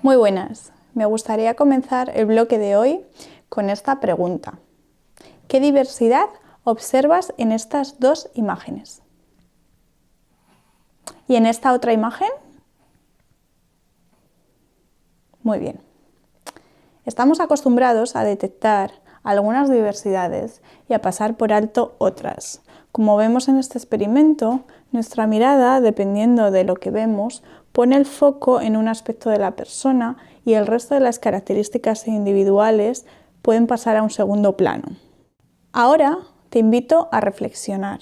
Muy buenas, me gustaría comenzar el bloque de hoy con esta pregunta. ¿Qué diversidad observas en estas dos imágenes? ¿Y en esta otra imagen? Muy bien. Estamos acostumbrados a detectar algunas diversidades y a pasar por alto otras. Como vemos en este experimento, nuestra mirada, dependiendo de lo que vemos, pone el foco en un aspecto de la persona y el resto de las características individuales pueden pasar a un segundo plano. Ahora te invito a reflexionar.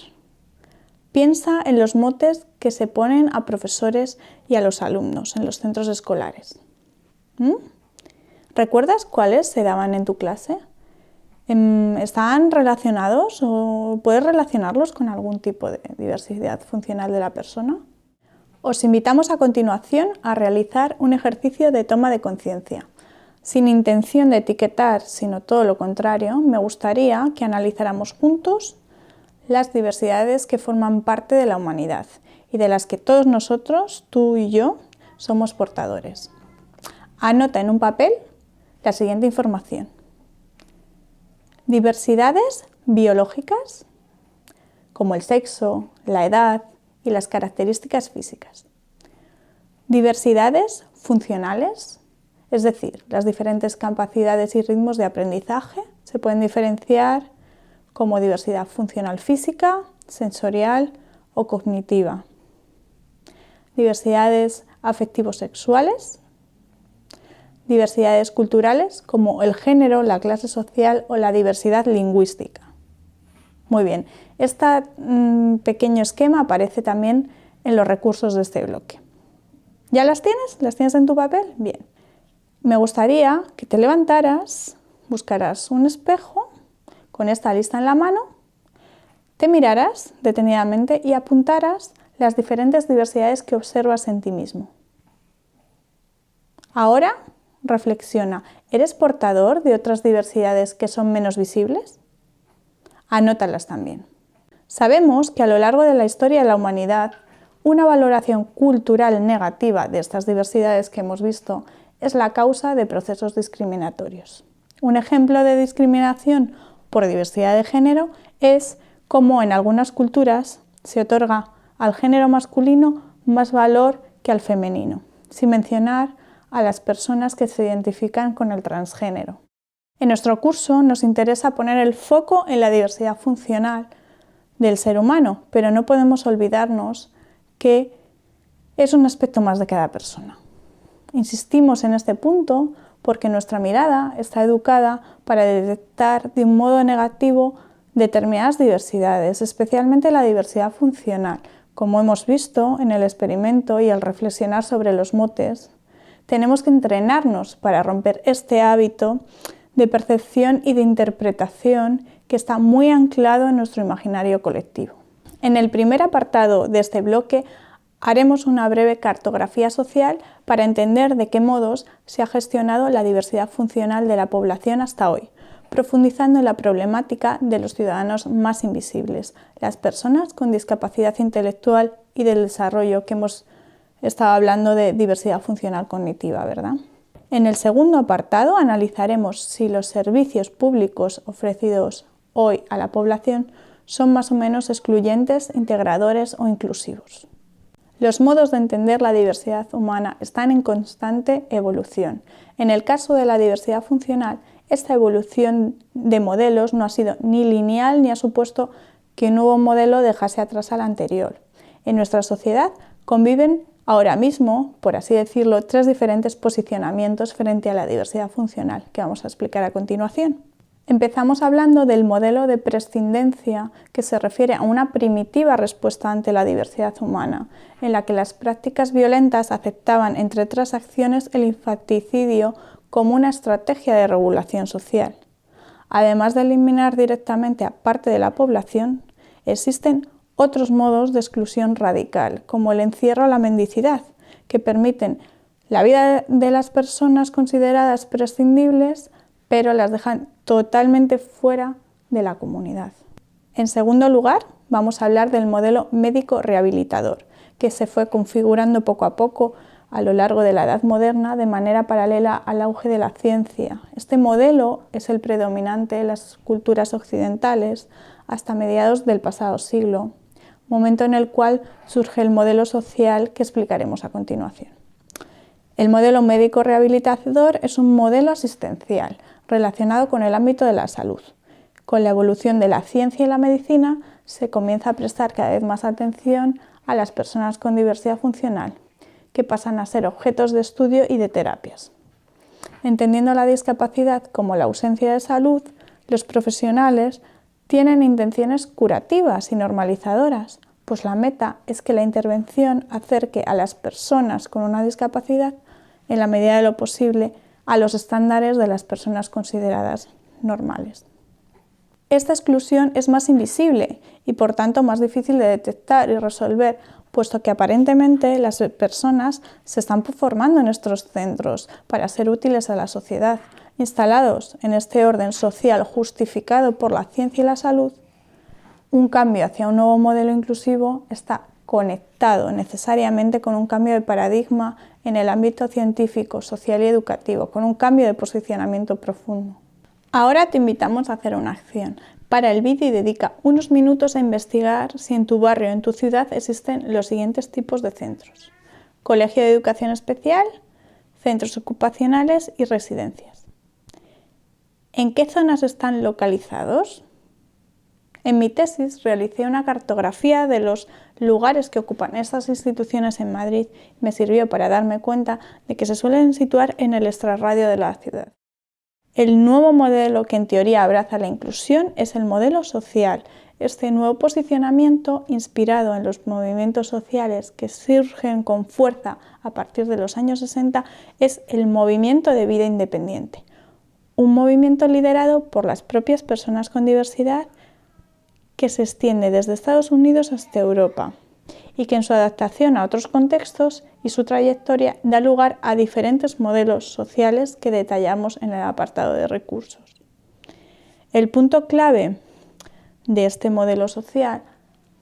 Piensa en los motes que se ponen a profesores y a los alumnos en los centros escolares. ¿Recuerdas cuáles se daban en tu clase? ¿Están relacionados o puedes relacionarlos con algún tipo de diversidad funcional de la persona? Os invitamos a continuación a realizar un ejercicio de toma de conciencia. Sin intención de etiquetar, sino todo lo contrario, me gustaría que analizáramos juntos las diversidades que forman parte de la humanidad y de las que todos nosotros, tú y yo, somos portadores. Anota en un papel la siguiente información. Diversidades biológicas, como el sexo, la edad y las características físicas. Diversidades funcionales, es decir, las diferentes capacidades y ritmos de aprendizaje se pueden diferenciar como diversidad funcional física, sensorial o cognitiva. Diversidades afectivo-sexuales, diversidades culturales como el género, la clase social o la diversidad lingüística. Muy bien, este pequeño esquema aparece también en los recursos de este bloque. ¿Ya las tienes? ¿Las tienes en tu papel? Bien. Me gustaría que te levantaras, buscaras un espejo con esta lista en la mano, te miraras detenidamente y apuntaras las diferentes diversidades que observas en ti mismo. Ahora, reflexiona, ¿eres portador de otras diversidades que son menos visibles? Anótalas también. Sabemos que a lo largo de la historia de la humanidad, una valoración cultural negativa de estas diversidades que hemos visto es la causa de procesos discriminatorios. Un ejemplo de discriminación por diversidad de género es cómo en algunas culturas se otorga al género masculino más valor que al femenino, sin mencionar a las personas que se identifican con el transgénero. En nuestro curso nos interesa poner el foco en la diversidad funcional del ser humano, pero no podemos olvidarnos que es un aspecto más de cada persona. Insistimos en este punto porque nuestra mirada está educada para detectar de un modo negativo determinadas diversidades, especialmente la diversidad funcional. Como hemos visto en el experimento y al reflexionar sobre los motes, tenemos que entrenarnos para romper este hábito de percepción y de interpretación que está muy anclado en nuestro imaginario colectivo. En el primer apartado de este bloque haremos una breve cartografía social para entender de qué modos se ha gestionado la diversidad funcional de la población hasta hoy, profundizando en la problemática de los ciudadanos más invisibles, las personas con discapacidad intelectual y del desarrollo, que hemos estado hablando de diversidad funcional cognitiva, ¿verdad? En el segundo apartado analizaremos si los servicios públicos ofrecidos hoy a la población son más o menos excluyentes, integradores o inclusivos. Los modos de entender la diversidad humana están en constante evolución. En el caso de la diversidad funcional, esta evolución de modelos no ha sido ni lineal ni ha supuesto que un nuevo modelo dejase atrás al anterior. En nuestra sociedad conviven ahora mismo, por así decirlo, tres diferentes posicionamientos frente a la diversidad funcional, que vamos a explicar a continuación. Empezamos hablando del modelo de prescindencia, que se refiere a una primitiva respuesta ante la diversidad humana, en la que las prácticas violentas aceptaban, entre otras acciones, el infanticidio como una estrategia de regulación social. Además de eliminar directamente a parte de la población, existen otros modos de exclusión radical, como el encierro o la mendicidad, que permiten la vida de las personas consideradas prescindibles, pero las dejan totalmente fuera de la comunidad. En segundo lugar, vamos a hablar del modelo médico rehabilitador, que se fue configurando poco a poco a lo largo de la Edad Moderna de manera paralela al auge de la ciencia. Este modelo es el predominante en las culturas occidentales hasta mediados del pasado siglo, momento en el cual surge el modelo social que explicaremos a continuación. El modelo médico rehabilitador es un modelo asistencial relacionado con el ámbito de la salud. Con la evolución de la ciencia y la medicina se comienza a prestar cada vez más atención a las personas con diversidad funcional, que pasan a ser objetos de estudio y de terapias. Entendiendo la discapacidad como la ausencia de salud, los profesionales tienen intenciones curativas y normalizadoras, pues la meta es que la intervención acerque a las personas con una discapacidad, en la medida de lo posible, a los estándares de las personas consideradas normales. Esta exclusión es más invisible y por tanto más difícil de detectar y resolver, puesto que aparentemente las personas se están formando en estos centros para ser útiles a la sociedad. Instalados en este orden social justificado por la ciencia y la salud, un cambio hacia un nuevo modelo inclusivo está conectado necesariamente con un cambio de paradigma en el ámbito científico, social y educativo, con un cambio de posicionamiento profundo. Ahora te invitamos a hacer una acción. Para el vídeo y dedica unos minutos a investigar si en tu barrio o en tu ciudad existen los siguientes tipos de centros: colegio de educación especial, centros ocupacionales y residencias. ¿En qué zonas están localizados? En mi tesis realicé una cartografía de los lugares que ocupan estas instituciones en Madrid y me sirvió para darme cuenta de que se suelen situar en el extrarradio de la ciudad. El nuevo modelo que en teoría abraza la inclusión es el modelo social. Este nuevo posicionamiento, inspirado en los movimientos sociales que surgen con fuerza a partir de los años 60, es el movimiento de vida independiente. Un movimiento liderado por las propias personas con diversidad que se extiende desde Estados Unidos hasta Europa y que en su adaptación a otros contextos y su trayectoria da lugar a diferentes modelos sociales que detallamos en el apartado de recursos. El punto clave de este modelo social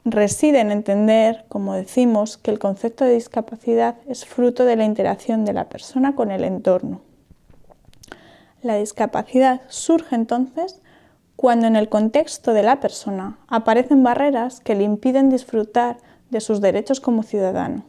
reside en entender, como decimos, que el concepto de discapacidad es fruto de la interacción de la persona con el entorno. La discapacidad surge entonces cuando en el contexto de la persona aparecen barreras que le impiden disfrutar de sus derechos como ciudadano.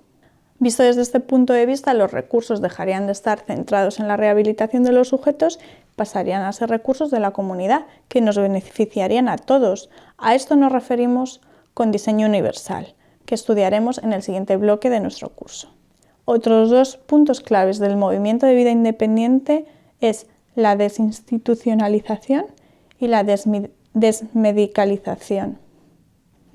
Visto desde este punto de vista, los recursos dejarían de estar centrados en la rehabilitación de los sujetos, pasarían a ser recursos de la comunidad, que nos beneficiarían a todos. A esto nos referimos con diseño universal, que estudiaremos en el siguiente bloque de nuestro curso. Otros dos puntos claves del movimiento de vida independiente es la desinstitucionalización y la desmedicalización.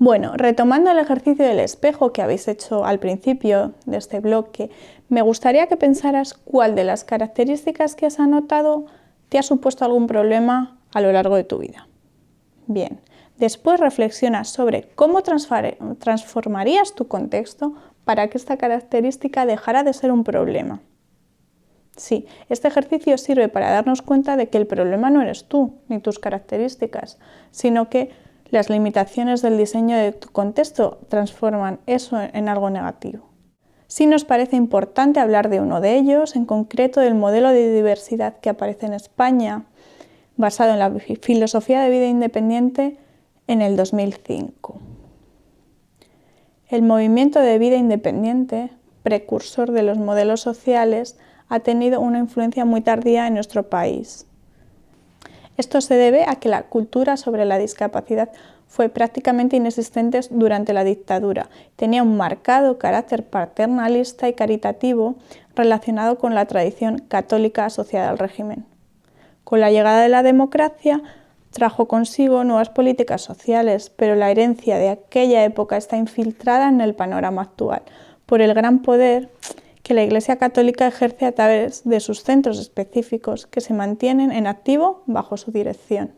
Bueno, retomando el ejercicio del espejo que habéis hecho al principio de este bloque, me gustaría que pensaras cuál de las características que has anotado te ha supuesto algún problema a lo largo de tu vida. Bien, después reflexiona sobre cómo transformarías tu contexto para que esta característica dejara de ser un problema. Sí, este ejercicio sirve para darnos cuenta de que el problema no eres tú ni tus características, sino que las limitaciones del diseño de tu contexto transforman eso en algo negativo. Sí nos parece importante hablar de uno de ellos, en concreto del modelo de diversidad que aparece en España, basado en la filosofía de vida independiente en el 2005. El movimiento de vida independiente, precursor de los modelos sociales, ha tenido una influencia muy tardía en nuestro país. Esto se debe a que la cultura sobre la discapacidad fue prácticamente inexistente durante la dictadura. Tenía un marcado carácter paternalista y caritativo relacionado con la tradición católica asociada al régimen. Con la llegada de la democracia trajo consigo nuevas políticas sociales, pero la herencia de aquella época está infiltrada en el panorama actual por el gran poder que la Iglesia Católica ejerce a través de sus centros específicos que se mantienen en activo bajo su dirección.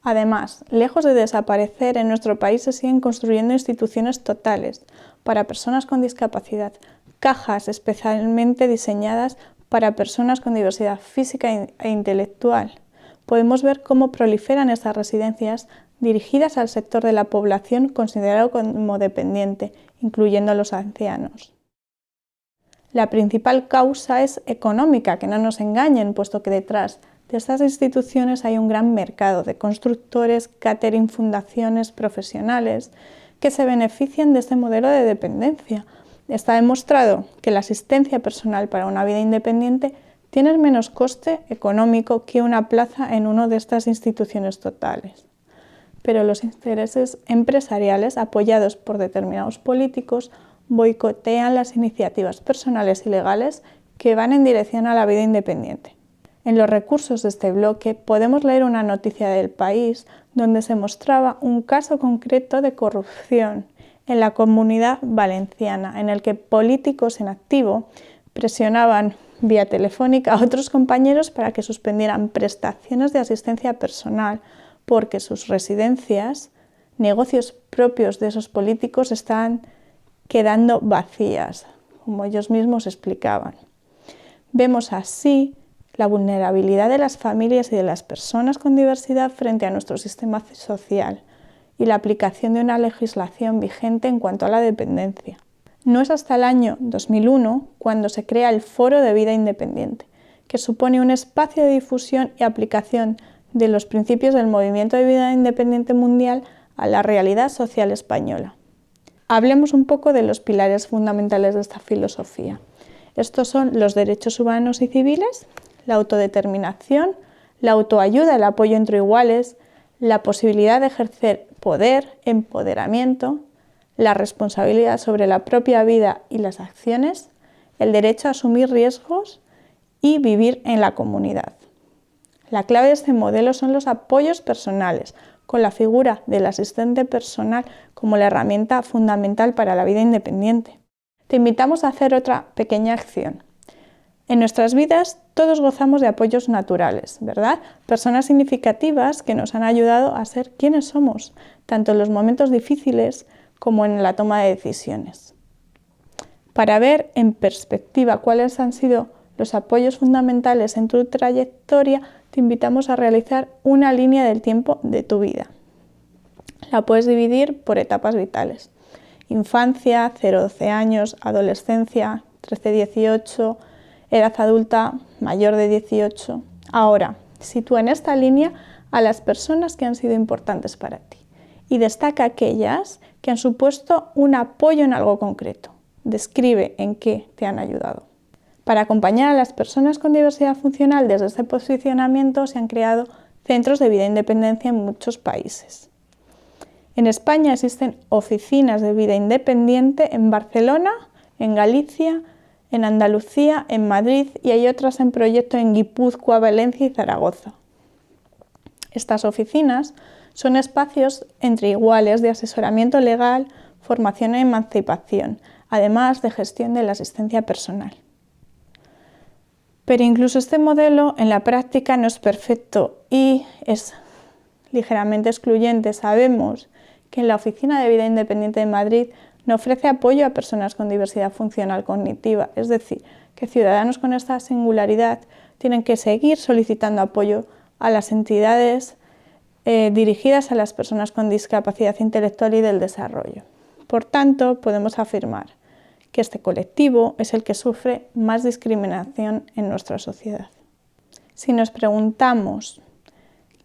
Además, lejos de desaparecer, en nuestro país se siguen construyendo instituciones totales para personas con discapacidad, cajas especialmente diseñadas para personas con diversidad física e intelectual. Podemos ver cómo proliferan estas residencias dirigidas al sector de la población considerado como dependiente, incluyendo a los ancianos. La principal causa es económica, que no nos engañen, puesto que detrás de estas instituciones hay un gran mercado de constructores, catering, fundaciones, profesionales que se benefician de este modelo de dependencia. Está demostrado que la asistencia personal para una vida independiente tiene menos coste económico que una plaza en una de estas instituciones totales. Pero los intereses empresariales, apoyados por determinados políticos, boicotean las iniciativas personales y legales que van en dirección a la vida independiente. En los recursos de este bloque podemos leer una noticia del País donde se mostraba un caso concreto de corrupción en la Comunidad Valenciana, en el que políticos en activo presionaban vía telefónica a otros compañeros para que suspendieran prestaciones de asistencia personal, porque sus residencias, negocios propios de esos políticos, estaban quedando vacías, como ellos mismos explicaban. Vemos así la vulnerabilidad de las familias y de las personas con diversidad frente a nuestro sistema social y la aplicación de una legislación vigente en cuanto a la dependencia. No es hasta el año 2001 cuando se crea el Foro de Vida Independiente, que supone un espacio de difusión y aplicación de los principios del movimiento de vida independiente mundial a la realidad social española. Hablemos un poco de los pilares fundamentales de esta filosofía. Estos son los derechos humanos y civiles, la autodeterminación, la autoayuda, el apoyo entre iguales, la posibilidad de ejercer poder, empoderamiento, la responsabilidad sobre la propia vida y las acciones, el derecho a asumir riesgos y vivir en la comunidad. La clave de este modelo son los apoyos personales, con la figura del asistente personal como la herramienta fundamental para la vida independiente. Te invitamos a hacer otra pequeña acción. En nuestras vidas todos gozamos de apoyos naturales, ¿verdad? Personas significativas que nos han ayudado a ser quienes somos, tanto en los momentos difíciles como en la toma de decisiones. Para ver en perspectiva cuáles han sido los apoyos fundamentales en tu trayectoria, te invitamos a realizar una línea del tiempo de tu vida. La puedes dividir por etapas vitales. Infancia, 0-12 años, adolescencia, 13-18, edad adulta, mayor de 18. Ahora, sitúa en esta línea a las personas que han sido importantes para ti y destaca aquellas que han supuesto un apoyo en algo concreto. Describe en qué te han ayudado. Para acompañar a las personas con diversidad funcional desde este posicionamiento se han creado centros de vida independencia en muchos países. En España existen oficinas de vida independiente en Barcelona, en Galicia, en Andalucía, en Madrid y hay otras en proyecto en Guipúzcoa, Valencia y Zaragoza. Estas oficinas son espacios entre iguales de asesoramiento legal, formación e emancipación, además de gestión de la asistencia personal. Pero incluso este modelo en la práctica no es perfecto y es ligeramente excluyente. Sabemos que en la Oficina de Vida Independiente de Madrid no ofrece apoyo a personas con diversidad funcional cognitiva, es decir, que ciudadanos con esta singularidad tienen que seguir solicitando apoyo a las entidades dirigidas a las personas con discapacidad intelectual y del desarrollo. Por tanto, podemos afirmar que este colectivo es el que sufre más discriminación en nuestra sociedad. Si nos preguntamos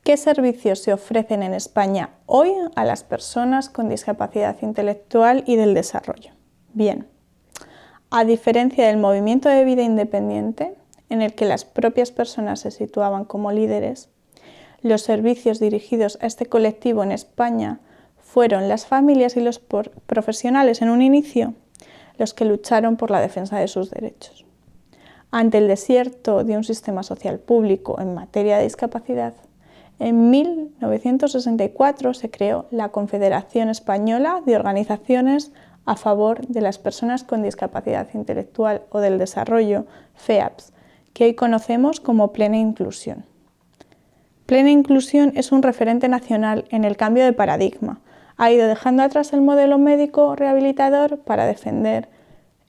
qué servicios se ofrecen en España hoy a las personas con discapacidad intelectual y del desarrollo. Bien, a diferencia del movimiento de vida independiente, en el que las propias personas se situaban como líderes, los servicios dirigidos a este colectivo en España fueron las familias y los profesionales en un inicio los que lucharon por la defensa de sus derechos. Ante el desierto de un sistema social público en materia de discapacidad, en 1964 se creó la Confederación Española de Organizaciones a favor de las personas con discapacidad intelectual o del desarrollo, FEAPS, que hoy conocemos como Plena Inclusión. Plena Inclusión es un referente nacional en el cambio de paradigma. Ha ido dejando atrás el modelo médico rehabilitador para defender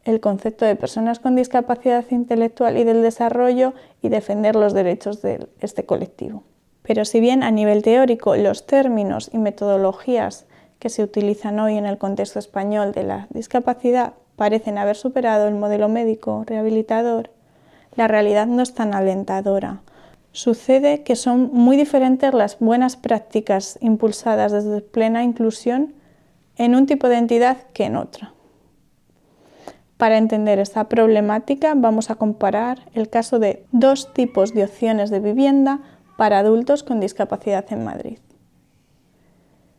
el concepto de personas con discapacidad intelectual y del desarrollo y defender los derechos de este colectivo. Pero si bien a nivel teórico los términos y metodologías que se utilizan hoy en el contexto español de la discapacidad parecen haber superado el modelo médico rehabilitador, la realidad no es tan alentadora. Sucede que son muy diferentes las buenas prácticas impulsadas desde plena inclusión en un tipo de entidad que en otra. Para entender esta problemática vamos a comparar el caso de dos tipos de opciones de vivienda para adultos con discapacidad en Madrid.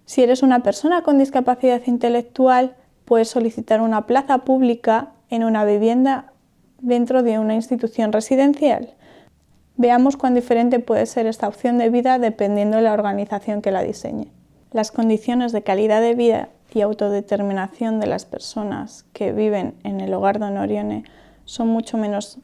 Si eres una persona con discapacidad intelectual, puedes solicitar una plaza pública en una vivienda dentro de una institución residencial. Veamos cuán diferente puede ser esta opción de vida dependiendo de la organización que la diseñe. Las condiciones de calidad de vida y autodeterminación de las personas que viven en el hogar Don Orione son mucho menos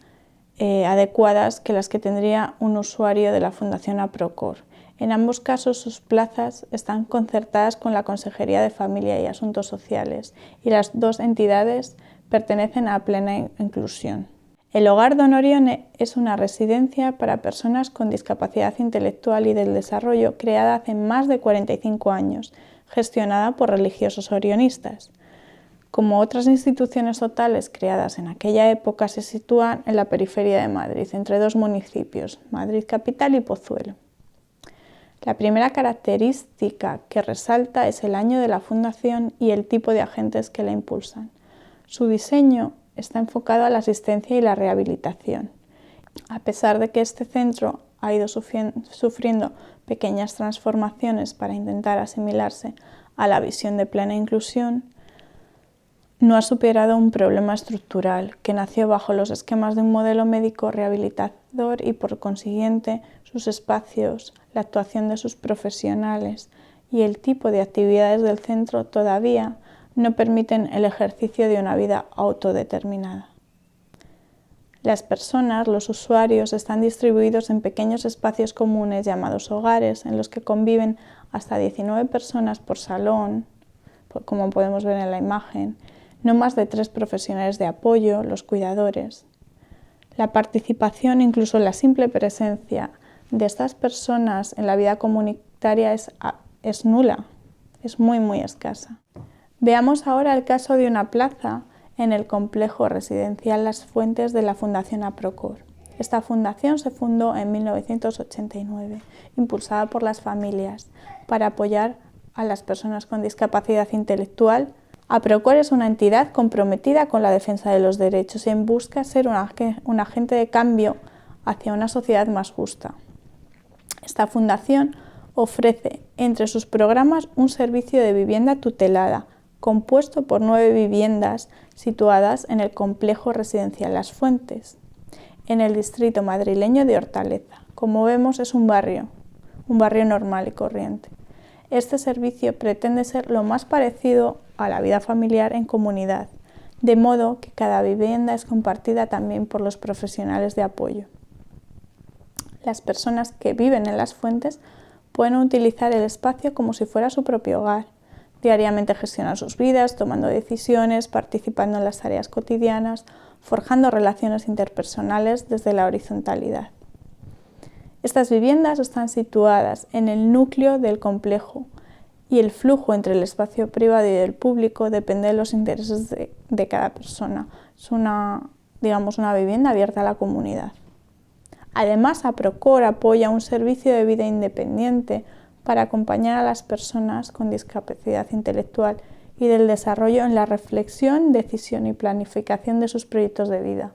adecuadas que las que tendría un usuario de la Fundación APROCOR. En ambos casos, sus plazas están concertadas con la Consejería de Familia y Asuntos Sociales y las dos entidades pertenecen a plena inclusión. El hogar Don Orione es una residencia para personas con discapacidad intelectual y del desarrollo creada hace más de 45 años, gestionada por religiosos orionistas. Como otras instituciones totales creadas en aquella época, se sitúan en la periferia de Madrid, entre dos municipios, Madrid Capital y Pozuelo. La primera característica que resalta es el año de la fundación y el tipo de agentes que la impulsan. Su diseño está enfocado a la asistencia y la rehabilitación. A pesar de que este centro ha ido sufriendo pequeñas transformaciones para intentar asimilarse a la visión de plena inclusión, no ha superado un problema estructural que nació bajo los esquemas de un modelo médico rehabilitador y, por consiguiente, sus espacios, la actuación de sus profesionales y el tipo de actividades del centro todavía no permiten el ejercicio de una vida autodeterminada. Las personas, los usuarios, están distribuidos en pequeños espacios comunes llamados hogares, en los que conviven hasta 19 personas por salón, como podemos ver en la imagen, no más de 3 profesionales de apoyo, los cuidadores. La participación, incluso la simple presencia de estas personas en la vida comunitaria es nula, es muy escasa. Veamos ahora el caso de una plaza en el complejo residencial Las Fuentes de la Fundación APROCOR. Esta fundación se fundó en 1989, impulsada por las familias, para apoyar a las personas con discapacidad intelectual. APROCOR es una entidad comprometida con la defensa de los derechos y en busca de ser un agente de cambio hacia una sociedad más justa. Esta fundación ofrece entre sus programas un servicio de vivienda tutelada, compuesto por 9 viviendas situadas en el complejo residencial Las Fuentes, en el distrito madrileño de Hortaleza. Como vemos, es un barrio normal y corriente. Este servicio pretende ser lo más parecido a la vida familiar en comunidad, de modo que cada vivienda es compartida también por los profesionales de apoyo. Las personas que viven en Las Fuentes pueden utilizar el espacio como si fuera su propio hogar. Diariamente gestionan sus vidas, tomando decisiones, participando en las tareas cotidianas, forjando relaciones interpersonales desde la horizontalidad. Estas viviendas están situadas en el núcleo del complejo y el flujo entre el espacio privado y el público depende de los intereses de cada persona. Es una vivienda abierta a la comunidad. Además, APROCOR apoya un servicio de vida independiente para acompañar a las personas con discapacidad intelectual y del desarrollo en la reflexión, decisión y planificación de sus proyectos de vida.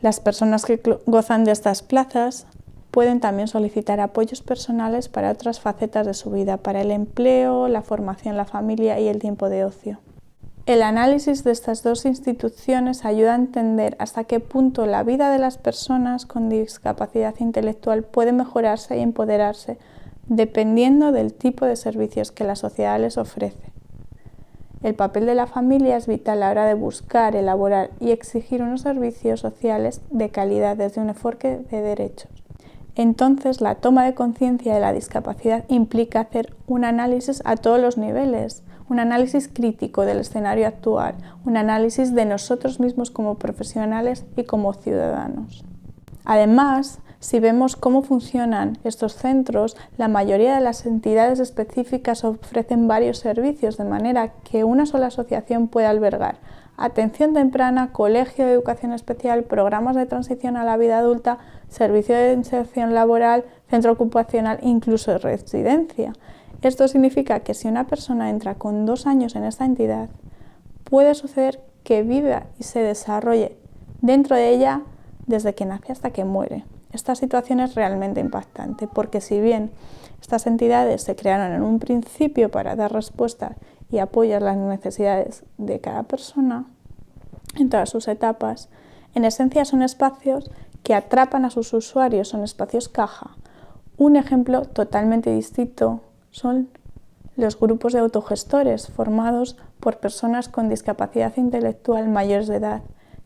Las personas que gozan de estas plazas pueden también solicitar apoyos personales para otras facetas de su vida, para el empleo, la formación, la familia y el tiempo de ocio. El análisis de estas dos instituciones ayuda a entender hasta qué punto la vida de las personas con discapacidad intelectual puede mejorarse y empoderarse dependiendo del tipo de servicios que la sociedad les ofrece. El papel de la familia es vital a la hora de buscar, elaborar y exigir unos servicios sociales de calidad desde un enfoque de derechos. Entonces, la toma de conciencia de la discapacidad implica hacer un análisis a todos los niveles, un análisis crítico del escenario actual, un análisis de nosotros mismos como profesionales y como ciudadanos. Además, si vemos cómo funcionan estos centros, la mayoría de las entidades específicas ofrecen varios servicios, de manera que una sola asociación puede albergar atención temprana, colegio de educación especial, programas de transición a la vida adulta, servicio de inserción laboral, centro ocupacional, incluso residencia. Esto significa que si una persona entra con 2 años en esta entidad, puede suceder que viva y se desarrolle dentro de ella desde que nace hasta que muere. Esta situación es realmente impactante porque si bien estas entidades se crearon en un principio para dar respuesta y apoyar las necesidades de cada persona en todas sus etapas, en esencia son espacios que atrapan a sus usuarios, son espacios caja. Un ejemplo totalmente distinto son los grupos de autogestores formados por personas con discapacidad intelectual mayores de edad,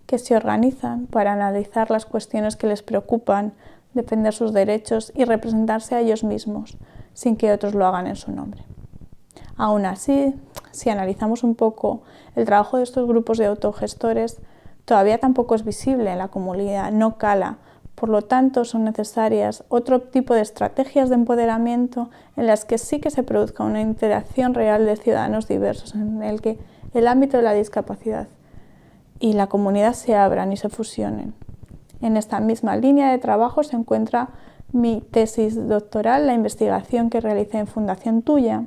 que se organizan para analizar las cuestiones que les preocupan, defender sus derechos y representarse a ellos mismos, sin que otros lo hagan en su nombre. Aún así, si analizamos un poco el trabajo de estos grupos de autogestores, todavía tampoco es visible en la comunidad, no cala. Por lo tanto, son necesarias otro tipo de estrategias de empoderamiento en las que sí que se produzca una interacción real de ciudadanos diversos, en el que el ámbito de la discapacidad y la comunidad se abran y se fusionen. En esta misma línea de trabajo se encuentra mi tesis doctoral, la investigación que realicé en Fundación Tuya,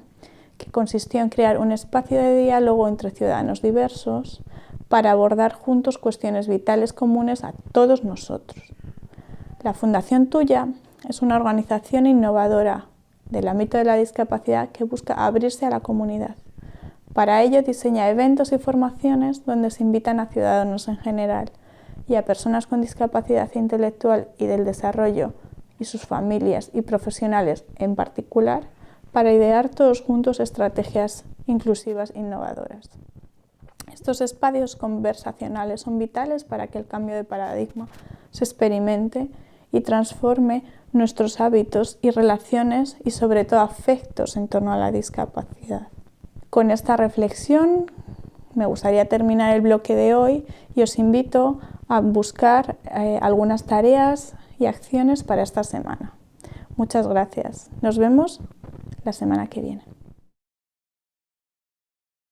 que consistió en crear un espacio de diálogo entre ciudadanos diversos para abordar juntos cuestiones vitales comunes a todos nosotros. La Fundación Tuya es una organización innovadora del ámbito de la discapacidad que busca abrirse a la comunidad. Para ello diseña eventos y formaciones donde se invitan a ciudadanos en general y a personas con discapacidad intelectual y del desarrollo y sus familias y profesionales en particular para idear todos juntos estrategias inclusivas e innovadoras. Estos espacios conversacionales son vitales para que el cambio de paradigma se experimente y transforme nuestros hábitos y relaciones y sobre todo afectos en torno a la discapacidad. Con esta reflexión me gustaría terminar el bloque de hoy y os invito a buscar algunas tareas y acciones para esta semana. Muchas gracias. Nos vemos la semana que viene.